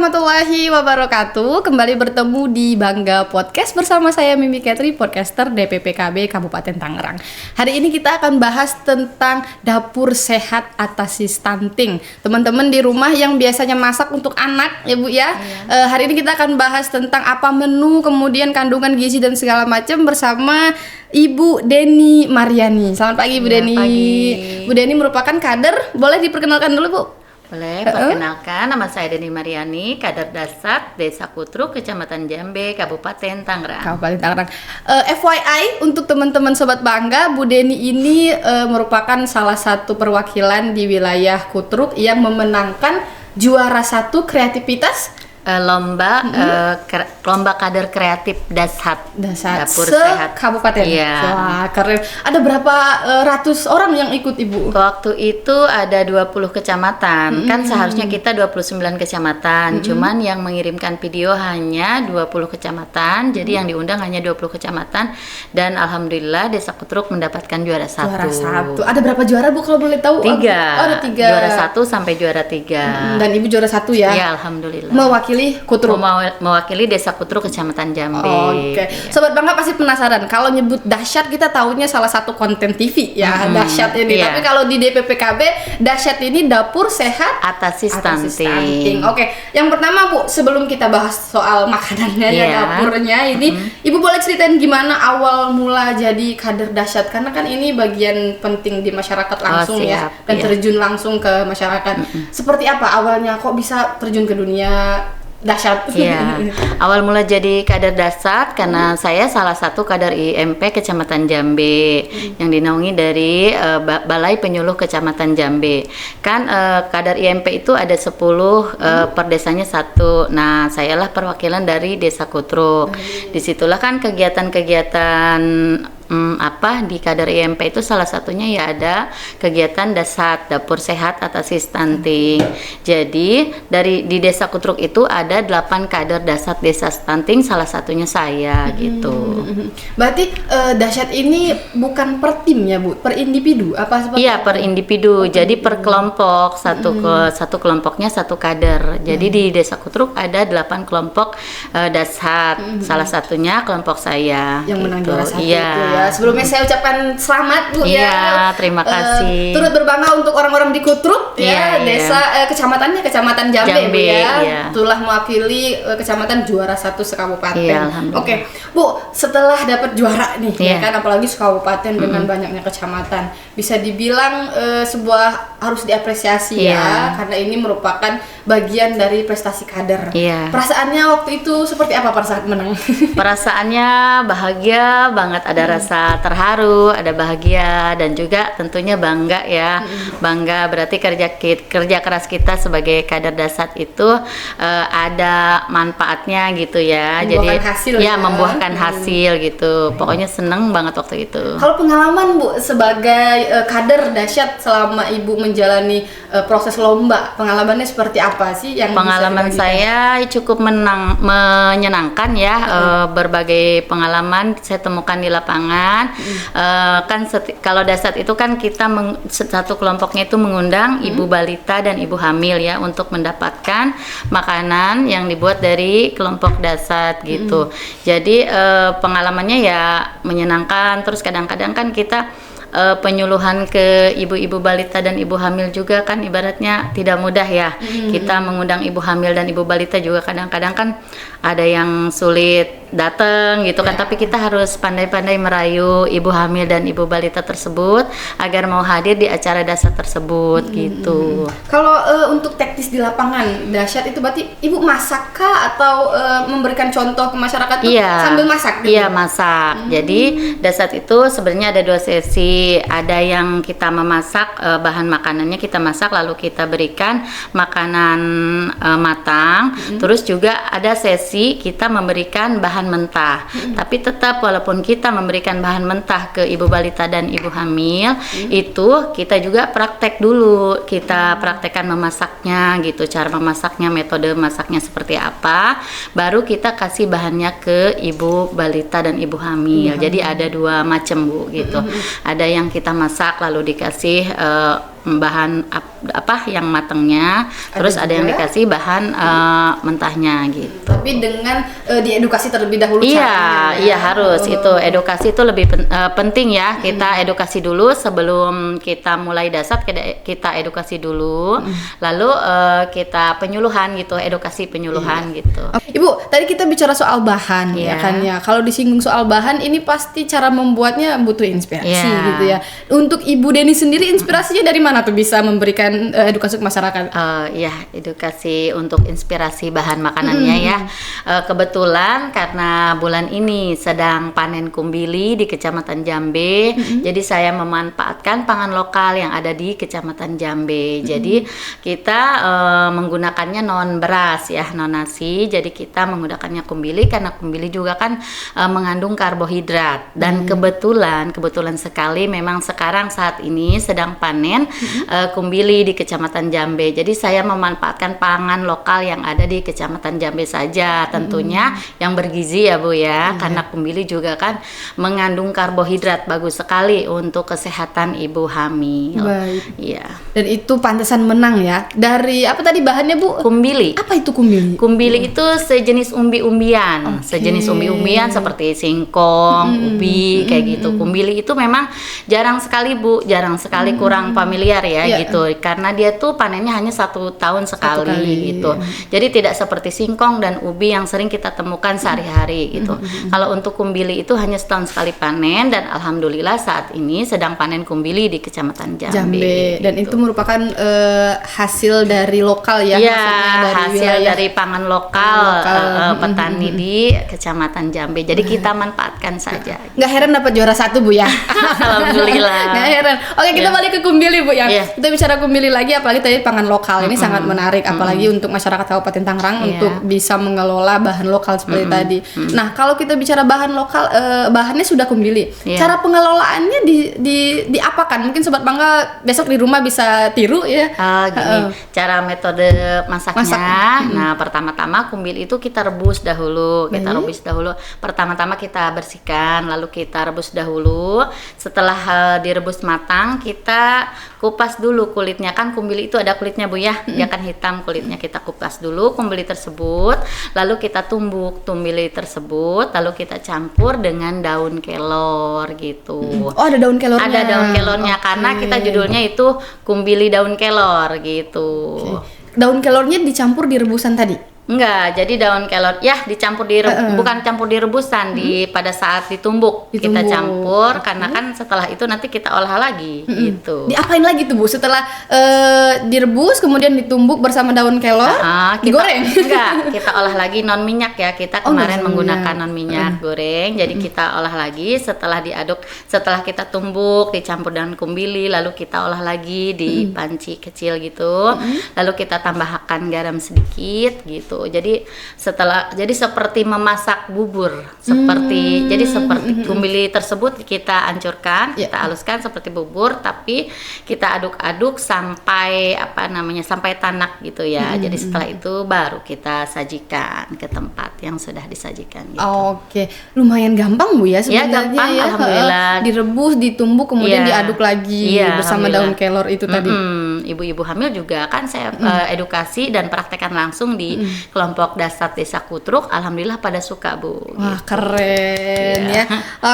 warahmatullahi wabarakatuh. Kembali bertemu di Bangga Podcast bersama saya Mimi Katri, podcaster DPPKB Kabupaten Tangerang. Hari ini kita akan bahas tentang dapur sehat atasi stunting. Teman-teman di rumah yang biasanya masak untuk anak ya Bu ya. Hari ini kita akan bahas tentang apa menu, kemudian kandungan gizi dan segala macam bersama Ibu Deni Mariani. Selamat pagi Bu Deni. Pagi. Bu Deni merupakan kader. Boleh diperkenalkan dulu Bu? Boleh, perkenalkan nama saya Deni Mariani, kader dasar Desa Kutruk, Kecamatan Jambe, Kabupaten Tangerang. Kabupaten Tangerang. FYI untuk teman-teman Sobat Bangga, Bu Deni ini merupakan salah satu perwakilan di wilayah Kutruk yang memenangkan juara 1 kreativitas Lomba kader kreatif Dashat dapur sehat Kabupaten. Iya. Wah, keren. Ada berapa ratus orang yang ikut Ibu? Waktu itu ada 20 kecamatan. Kan seharusnya kita 29 kecamatan. Cuman yang mengirimkan video hanya 20 kecamatan. Jadi yang diundang hanya 20 kecamatan, dan alhamdulillah Desa Kutruk mendapatkan juara 1. Juara 1. Ada berapa juara Bu kalau boleh tahu? 3. Oh, ada 3. Juara 1 sampai juara 3. Dan Ibu juara 1 ya? Ya, alhamdulillah. Mewakili Kutruk. Mewakili Desa Kutruk, Kecamatan Jambe. Oke. Sobat Bangga pasti penasaran. Kalau nyebut Dahsyat kita taunya salah satu konten TV ya, Dahsyat ini. Iya. Tapi kalau di DPPKB, Dahsyat ini dapur sehat Atasi stunting. Oke. Yang pertama Bu, sebelum kita bahas soal makanannya ya, dapurnya ini, Ibu boleh ceritain gimana awal mula jadi kader Dahsyat? Karena kan ini bagian penting di masyarakat langsung ya, dan terjun langsung ke masyarakat. Seperti apa awalnya kok bisa terjun ke dunia Dahsyat? Iya, awal mula jadi kader Dahsyat karena saya salah satu kader IMP Kecamatan Jambe yang dinaungi dari Balai Penyuluh Kecamatan Jambe. Kan kader IMP itu ada 10, per desanya 1. Nah, sayalah perwakilan dari Desa Kutruk. Disitulah kan kegiatan-kegiatan di kader IMP itu salah satunya ya ada kegiatan Dashat dapur sehat atasi stunting. Jadi di Desa Kutruk itu ada 8 kader Dashat desa stunting, salah satunya saya gitu. Berarti Dahsyat ini bukan per tim ya Bu, per individu apa seperti? Iya, per individu. Jadi per kelompok, satu kelompoknya 1 kader. Jadi di Desa Kutruk ada 8 kelompok Dashat. Salah satunya kelompok saya. Yang menang juara 1 Iya. itu ya. Sebelumnya saya ucapkan selamat Bu Iya, ya. terima kasih. Turut berbangga untuk orang-orang di Kutruk ya, Iya, desa kecamatannya Kecamatan Jambe Bu ya. Iya. Itulah mewakili kecamatan juara 1 sekabupaten. Iya, alhamdulillah. Oke, Bu, setelah dapat juara nih ya Iya. kan, apalagi sekabupaten dengan banyaknya kecamatan, bisa dibilang sebuah harus diapresiasi ya, karena ini merupakan bagian dari prestasi kader. Iya. Perasaannya waktu itu seperti apa pada saat menang? Perasaannya bahagia banget, ada rasa terharu, ada bahagia, dan juga tentunya bangga ya. Bangga berarti kerja keras kita sebagai kader Dahsyat itu ada manfaatnya gitu ya. Membuahkan jadi hasil ya, ya. membuahkan hasil gitu. Pokoknya seneng banget waktu itu. Kalau pengalaman Bu sebagai kader Dahsyat selama Ibu menjalani proses lomba, pengalamannya seperti apa sih yang Pengalaman bisa saya cukup menyenangkan ya. Berbagai pengalaman saya temukan di lapangan. Kan kalau Dahsyat itu kan kita satu kelompoknya itu mengundang ibu balita dan ibu hamil ya untuk mendapatkan makanan yang dibuat dari kelompok Dahsyat gitu. Jadi pengalamannya ya menyenangkan. Terus kadang-kadang kan kita penyuluhan ke ibu-ibu balita dan ibu hamil juga kan ibaratnya tidak mudah ya. Kita mengundang ibu hamil dan ibu balita juga kadang-kadang kan ada yang sulit datang gitu kan, tapi kita harus pandai-pandai merayu ibu hamil dan ibu balita tersebut agar mau hadir di acara Dahsyat tersebut gitu. Kalau untuk teknis di lapangan Dahsyat itu berarti Ibu masak kah atau memberikan contoh ke masyarakat tuh sambil masak gitu? Iya, masak. Jadi Dahsyat itu sebenarnya ada 2 sesi. Ada yang kita memasak bahan makanannya kita masak lalu kita berikan makanan matang. Terus juga ada sesi kita memberikan bahan mentah. Tapi tetap walaupun kita memberikan bahan mentah ke ibu balita dan ibu hamil, itu kita juga praktek dulu. Kita praktekkan memasaknya gitu, cara memasaknya, metode masaknya seperti apa. Baru kita kasih bahannya ke ibu balita dan ibu hamil. Jadi ada 2 macam Bu gitu. Ada yang kita masak lalu dikasih bahan apa yang matangnya, terus ada yang dikasih bahan mentahnya gitu. Tapi dengan diedukasi terlebih dahulu. Iya harus itu edukasi itu lebih penting ya. Kita edukasi dulu sebelum kita mulai dasar, kita edukasi dulu, lalu kita penyuluhan gitu, edukasi penyuluhan gitu. Ibu, tadi kita bicara soal bahan ya kan ya. Kalau disinggung soal bahan, ini pasti cara membuatnya butuh inspirasi gitu ya. Untuk Ibu Deni sendiri inspirasinya dari mana tuh bisa memberikan edukasi ke masyarakat? Ya, edukasi untuk inspirasi bahan makanannya ya. Kebetulan karena bulan ini sedang panen kumbili di Kecamatan Jambe, jadi saya memanfaatkan pangan lokal yang ada di Kecamatan Jambe. Jadi kita menggunakannya non beras ya, non nasi. Jadi kita menggunakannya kumbili karena kumbili juga kan mengandung karbohidrat. Dan kebetulan sekali memang sekarang saat ini sedang panen kumbili di Kecamatan Jambe. Jadi saya memanfaatkan pangan lokal yang ada di Kecamatan Jambe saja, tentunya yang bergizi ya Bu ya, karena kumbili juga kan mengandung karbohidrat, bagus sekali untuk kesehatan ibu hamil. Baik. Iya. Dan itu pantesan menang ya. Dari apa tadi bahannya Bu? Kumbili. Apa itu kumbili? Kumbili itu sejenis umbi-umbian, sejenis umbi-umbian seperti singkong, ubi kayak gitu. Kumbili itu memang jarang sekali Bu, jarang sekali, kurang familiar ya gitu, karena dia tuh panennya hanya 1 tahun sekali gitu. Jadi tidak seperti singkong dan ubi yang sering kita temukan sehari-hari gitu. Kalau untuk kumbili itu hanya setahun sekali panen, dan alhamdulillah saat ini sedang panen kumbili di Kecamatan Jambe. Dan gitu. itu merupakan hasil dari lokal ya? Iya, dari hasil dari pangan lokal, petani di Kecamatan Jambe. Jadi kita manfaatkan saja. Nggak heran dapat juara 1 Bu ya? Alhamdulillah. Nggak heran. Oke, kita balik ke kumbili Bu ya. Kita bicara kumbili lagi, apalagi tadi pangan lokal ini sangat menarik, apalagi untuk masyarakat Kabupaten Tangerang untuk bisa mengelola bahan lokal seperti tadi. Nah, kalau kita bicara bahan lokal, bahannya sudah kumbili. Cara pengelolaannya diapakan? Mungkin Sobat Bangga besok di rumah bisa tiru ya. Gini, cara metode masaknya. Nah, pertama-tama kumbili itu kita rebus dahulu. Pertama-tama kita bersihkan, lalu kita rebus dahulu. Setelah direbus matang, kita kupas dulu kulitnya. Kan kumbili itu ada kulitnya Bu ya, dia kan hitam kulitnya. Kita kupas dulu kumbili tersebut, lalu kita tumbuk kumbili tersebut, lalu kita campur dengan daun kelor gitu. Oh, ada daun kelornya. Ada daun kelornya karena kita judulnya itu kumbili daun kelor gitu. Daun kelornya dicampur di rebusan tadi? Enggak, jadi daun kelor ya dicampur bukan campur di rebusan, pada saat ditumbuk kita campur, karena kan setelah itu nanti kita olah lagi gitu. Diapain lagi tuh Bu setelah direbus kemudian ditumbuk bersama daun kelor? Digoreng? Enggak, kita olah lagi non minyak ya. Kita kemarin menggunakan non minyak goreng. Jadi kita olah lagi setelah diaduk, setelah kita tumbuk dicampur dengan kumbili, lalu kita olah lagi di panci kecil gitu. Lalu kita tambahkan garam sedikit gitu. Jadi seperti memasak bubur, seperti kumbili tersebut kita hancurkan, kita haluskan seperti bubur, tapi kita aduk-aduk sampai sampai tanak gitu ya. Jadi setelah itu baru kita sajikan ke tempat yang sudah disajikan gitu. Oke, lumayan gampang Bu ya sebenarnya. Ya gampang, alhamdulillah. Direbus, ditumbuk, kemudian diaduk lagi bersama daun kelor itu tadi. Ibu-ibu hamil juga kan saya edukasi dan praktekkan langsung di kelompok dasar Desa Kutruk. Alhamdulillah pada suka Bu. Wah gitu. Keren ya.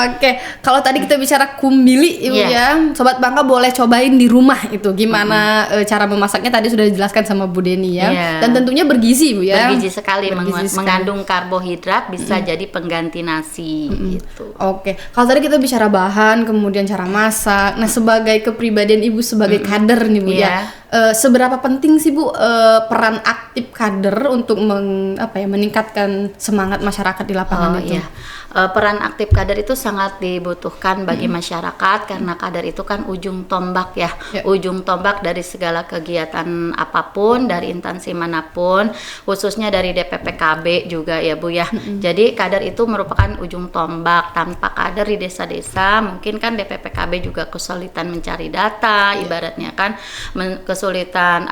Oke, kalau tadi kita bicara kumbili Ibu ya, Sobat Bangga boleh cobain di rumah itu gimana cara memasaknya, tadi sudah dijelaskan sama Bu Deni ya. Dan tentunya bergizi Bu ya. Bergizi sekali, mengandung karbohidrat, bisa jadi pengganti nasi gitu. Oke, kalau tadi kita bicara bahan, kemudian cara masak. Nah, sebagai kepribadian Ibu sebagai kader nih Bu ya. Seberapa penting sih Bu peran aktif kader untuk meningkatkan semangat masyarakat di lapangan itu? Peran aktif kader itu sangat dibutuhkan bagi masyarakat, karena kader itu kan ujung tombak ya, ujung tombak dari segala kegiatan apapun, dari instansi manapun, khususnya dari DPPKB juga ya Bu ya. Jadi kader itu merupakan ujung tombak. Tanpa kader di desa-desa, mungkin kan DPPKB juga kesulitan mencari data, ibaratnya kan kesulitan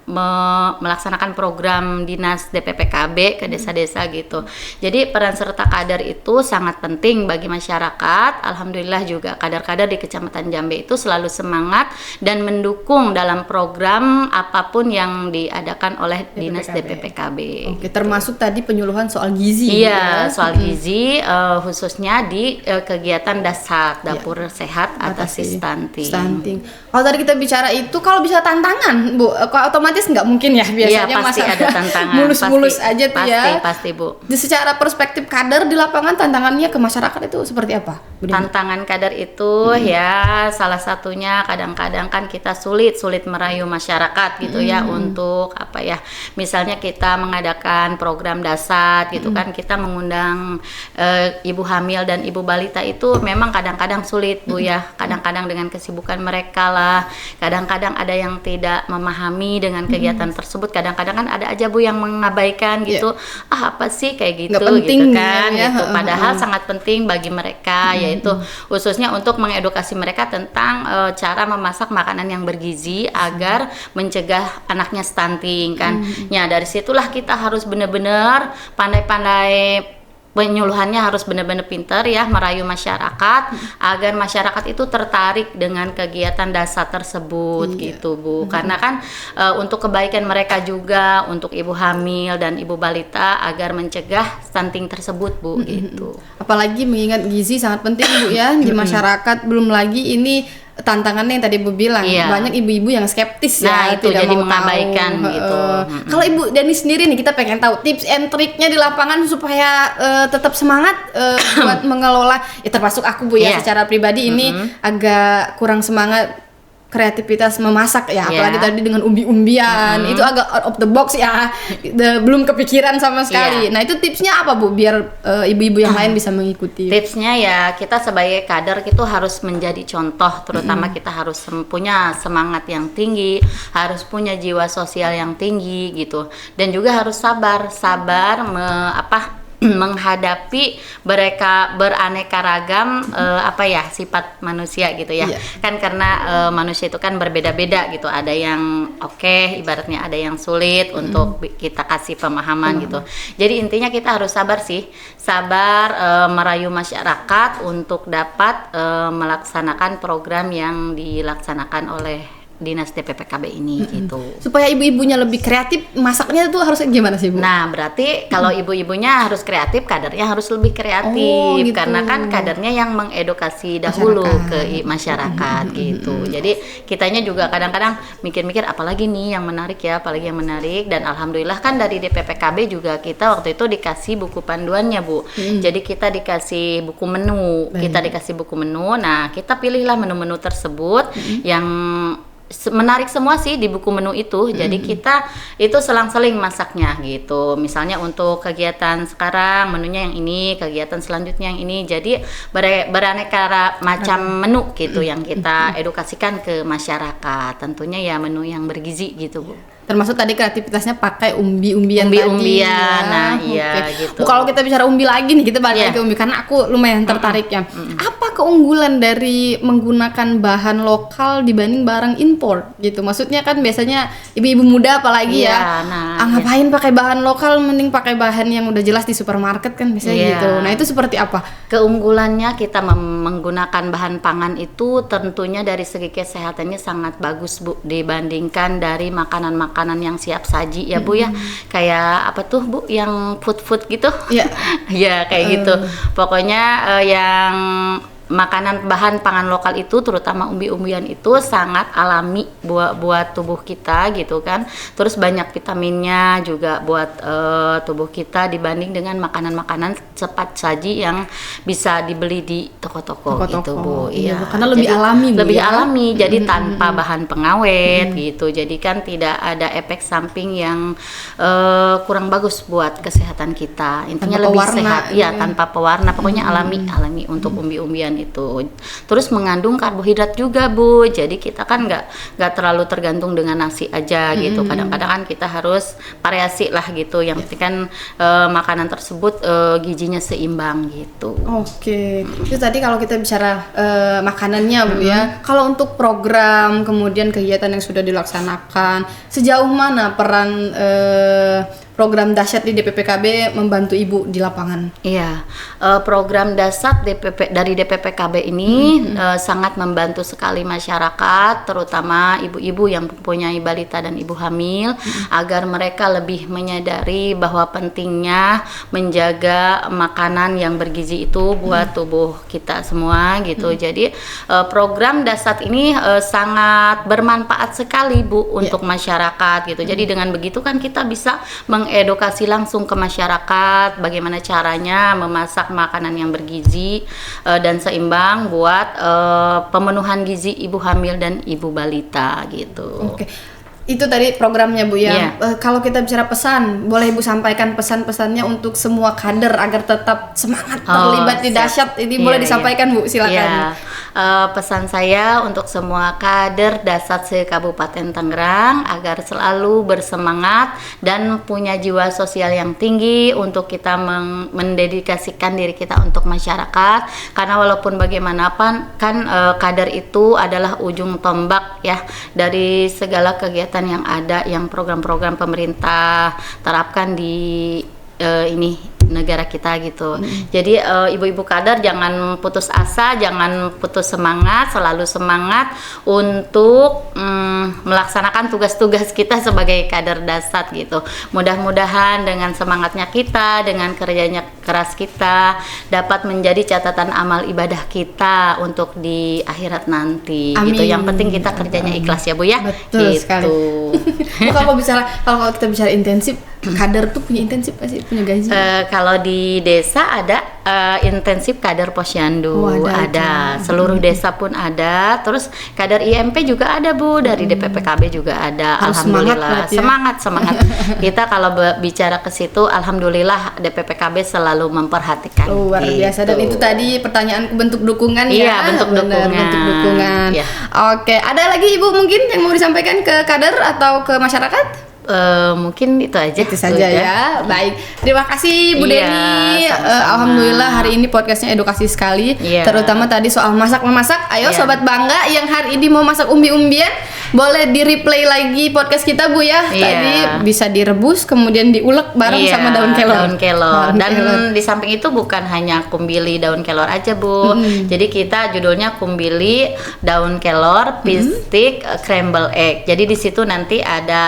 melaksanakan program dinas DPPKB ke desa-desa gitu. Jadi peran serta kader itu sangat penting bagi masyarakat. Alhamdulillah juga kader-kader di Kecamatan Jambe itu selalu semangat dan mendukung dalam program apapun yang diadakan oleh dinas DPPKB. Oke, termasuk tadi penyuluhan soal gizi. Iya, soal gizi khususnya di kegiatan dasar dapur sehat atasi stunting. Kalau tadi kita bicara itu, kalau bisa tantangan, Bu, otomatis nggak mungkin ya biasanya. Iya, pasti ada tantangan. Mulus-mulus aja tuh ya. Pasti, Bu. Secara perspektif kader di lapangan, tantangannya ke masyarakat itu seperti apa, Bu Dini? Tantangan kader itu ya salah satunya kadang-kadang kan kita sulit merayu masyarakat gitu ya untuk apa ya. Misalnya kita mengadakan program dasar gitu kan, kita mengundang ibu hamil dan ibu balita itu memang kadang-kadang sulit, Bu ya. Kadang-kadang dengan kesibukan mereka lah, kadang-kadang ada yang tidak memahami dengan kegiatan tersebut, kadang-kadang kan ada aja, Bu, yang mengabaikan gitu. Apa sih kayak gitu gitu kan ya. Gitu. Padahal sangat penting bagi mereka, yaitu khususnya untuk mengedukasi mereka tentang cara memasak makanan yang bergizi agar mencegah anaknya stunting kan. Ya dari situlah kita harus benar-benar pandai-pandai, penyuluhannya harus benar-benar pintar ya, merayu masyarakat agar masyarakat itu tertarik dengan kegiatan dasar tersebut gitu, Bu. Karena kan untuk kebaikan mereka juga, untuk ibu hamil dan ibu balita agar mencegah stunting tersebut, Bu, gitu. Apalagi mengingat gizi sangat penting, Bu ya, di masyarakat. Belum lagi ini tantangannya yang tadi Bu bilang, banyak ibu-ibu yang skeptis ya, itu tidak jadi mau mengabaikan tahu. gitu. Kalau Ibu Dani sendiri nih, kita pengen tahu tips and triknya di lapangan supaya tetap semangat buat mengelola, ya termasuk aku, Bu ya, secara pribadi ini agak kurang semangat kreativitas memasak ya, apalagi tadi dengan umbi-umbian, itu agak out of the box ya, belum kepikiran sama sekali. Nah itu tipsnya apa, Bu, biar ibu-ibu yang lain bisa mengikuti? Tipsnya ya kita sebagai kader itu harus menjadi contoh, terutama kita harus punya semangat yang tinggi, harus punya jiwa sosial yang tinggi gitu, dan juga harus sabar menghadapi mereka beraneka ragam sifat manusia gitu ya. Kan karena manusia itu kan berbeda-beda gitu, ada yang ibaratnya ada yang sulit untuk kita kasih pemahaman gitu. Jadi intinya kita harus sabar merayu masyarakat untuk dapat melaksanakan program yang dilaksanakan oleh dinas DPPKB ini gitu. Supaya ibu-ibunya lebih kreatif, masaknya tuh harus gimana sih, Bu? Nah, berarti kalau ibu-ibunya harus kreatif, kadernya harus lebih kreatif. Gitu. Karena kan kadernya yang mengedukasi dahulu ke masyarakat gitu. Jadi kitanya juga kadang-kadang mikir-mikir apalagi nih yang menarik ya, dan alhamdulillah kan dari DPPKB juga kita waktu itu dikasih buku panduannya, Bu. Jadi kita dikasih buku menu, Nah, kita pilihlah menu-menu tersebut yang menarik semua sih di buku menu itu. Jadi kita itu selang-seling masaknya gitu. Misalnya untuk kegiatan sekarang menunya yang ini, kegiatan selanjutnya yang ini. Jadi beraneka macam menu gitu yang kita edukasikan ke masyarakat. Tentunya ya menu yang bergizi gitu, Bu. Termasuk tadi kreativitasnya pakai umbi-umbian tadi. Nah iya gitu. Kalau kita bicara umbi lagi nih, kita balik lagi ke umbi karena aku lumayan tertarik ya. Apa keunggulan dari menggunakan bahan lokal dibanding barang impor gitu? Maksudnya kan biasanya ibu-ibu muda apalagi ngapain pakai bahan lokal, mending pakai bahan yang udah jelas di supermarket kan biasanya gitu. Nah itu seperti apa? Keunggulannya kita menggunakan bahan pangan itu tentunya dari segi kesehatannya sangat bagus, Bu, dibandingkan dari makanan yang siap saji ya, Bu ya. Kayak apa tuh, Bu, yang food gitu? Ya kayak gitu. Pokoknya yang makanan bahan pangan lokal itu terutama umbi-umbian itu sangat alami buat tubuh kita gitu kan. Terus banyak vitaminnya juga buat tubuh kita dibanding dengan makanan-makanan cepat saji yang bisa dibeli di toko-toko gitu, Bu. Iya, karena lebih alami, Bu, alami. Jadi tanpa bahan pengawet gitu. Jadi kan tidak ada efek samping yang kurang bagus buat kesehatan kita. Intinya tanpa lebih sehat. Iya, tanpa pewarna. Pokoknya alami untuk umbi-umbian kemudian itu. Terus mengandung karbohidrat juga Bu, jadi kita kan nggak terlalu tergantung dengan nasi aja gitu. Kadang-kadang kan kita harus variasi lah gitu. Yang penting kan makanan tersebut gizinya seimbang gitu. Oke, itu tadi kalau kita bicara makanannya Bu ya. Kalau untuk program kemudian kegiatan yang sudah dilaksanakan, sejauh mana peran program dahsyat di DPPKB membantu Ibu di lapangan? Iya, program dahsyat dari DPPKB ini sangat membantu sekali masyarakat, terutama ibu-ibu yang mempunyai balita dan ibu hamil, agar mereka lebih menyadari bahwa pentingnya menjaga makanan yang bergizi itu buat tubuh kita semua gitu. Jadi program dahsyat ini sangat bermanfaat sekali Bu untuk masyarakat gitu. Jadi dengan begitu kan kita bisa mengedukasi langsung ke masyarakat bagaimana caranya memasak makanan yang bergizi dan seimbang buat pemenuhan gizi ibu hamil dan ibu balita gitu. Oke. Itu tadi programnya Bu ya. Kalau kita bicara pesan, boleh Ibu sampaikan pesan-pesannya untuk semua kader agar tetap semangat terlibat di dahsyat ini. Boleh disampaikan Bu, silakan. Pesan saya untuk semua kader dahsyat se-Kabupaten Tangerang agar selalu bersemangat dan punya jiwa sosial yang tinggi untuk kita mendedikasikan diri kita untuk masyarakat, karena walaupun bagaimanapun kan kader itu adalah ujung tombak ya dari segala kegiatan yang ada, yang program-program pemerintah terapkan di negara kita gitu. Jadi ibu-ibu kader jangan putus asa, jangan putus semangat, selalu semangat untuk melaksanakan tugas-tugas kita sebagai kader dahsyat gitu. Mudah-mudahan dengan semangatnya kita, dengan kerjanya keras kita dapat menjadi catatan amal ibadah kita untuk di akhirat nanti. Amin. Gitu. Yang penting kita kerjanya ikhlas ya Bu ya. Betul gitu. sekali. Kalau kita bicara intensif, kader tuh punya intensif pasti punya gaji. Kalau di desa ada intensif kader posyandu, ada seluruh desa pun ada. Terus kader IMP juga ada Bu, dari DPPKB juga ada. Harus alhamdulillah semangat kita kalau bicara ke situ alhamdulillah DPPKB selalu memperhatikan. Luar biasa. Dan itu tadi pertanyaan bentuk dukungan ya. Bentuk dukungan. Ya. Oke, ada lagi Ibu mungkin yang mau disampaikan ke kader atau ke masyarakat? Mungkin itu aja. Itu saja ya. Baik, terima kasih Bu Deni. Alhamdulillah hari ini podcastnya edukasi sekali. Terutama tadi soal masak-memasak. Ayo Sobat Bangga yang hari ini mau masak umbi-umbian, boleh di replay lagi podcast kita Bu ya. Tadi bisa direbus kemudian diulek bareng sama daun kelor. Dan di samping itu bukan hanya kumbili daun kelor aja Bu. Jadi kita judulnya kumbili daun kelor pistik scramble egg. Jadi di situ nanti ada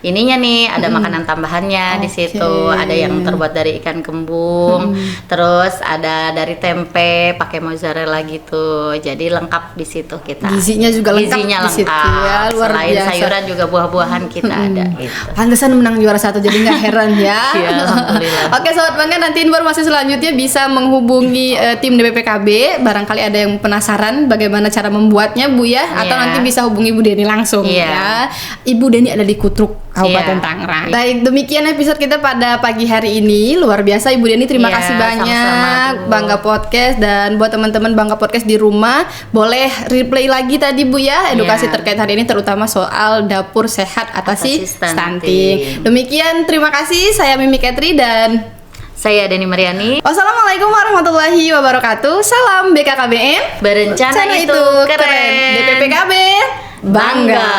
ininya nih, ada makanan tambahannya di situ. Ada yang terbuat dari ikan kembung, terus ada dari tempe pakai mozzarella gitu. Jadi lengkap di situ kita. Gizinya juga lengkap. Gizinya di situ ya, luar selain biasa. sayuran juga buah-buahan kita ada gitu. Pantesan menang juara 1, jadi nggak heran ya. Alhamdulillah. Oke Sobat Bangga, nanti informasi selanjutnya bisa menghubungi tim DPPKB. Barangkali ada yang penasaran bagaimana cara membuatnya Bu ya, atau nanti bisa hubungi Bu Deni langsung ya. Ibu Deni ada di Kutruk, Kabupaten Tangerang. Baik, demikian episode kita pada pagi hari ini. Luar biasa Ibu Deni, terima kasih banyak. Bangga Podcast, dan buat teman-teman Bangga Podcast di rumah, boleh replay lagi tadi Bu ya, edukasi terkait hari ini, terutama soal dapur sehat atasi stunting. Demikian, terima kasih. Saya Mimi Katri dan saya Deni Mariani. Wassalamualaikum warahmatullahi wabarakatuh. Salam BKKBN. Berencana itu keren. DPPKB bangga.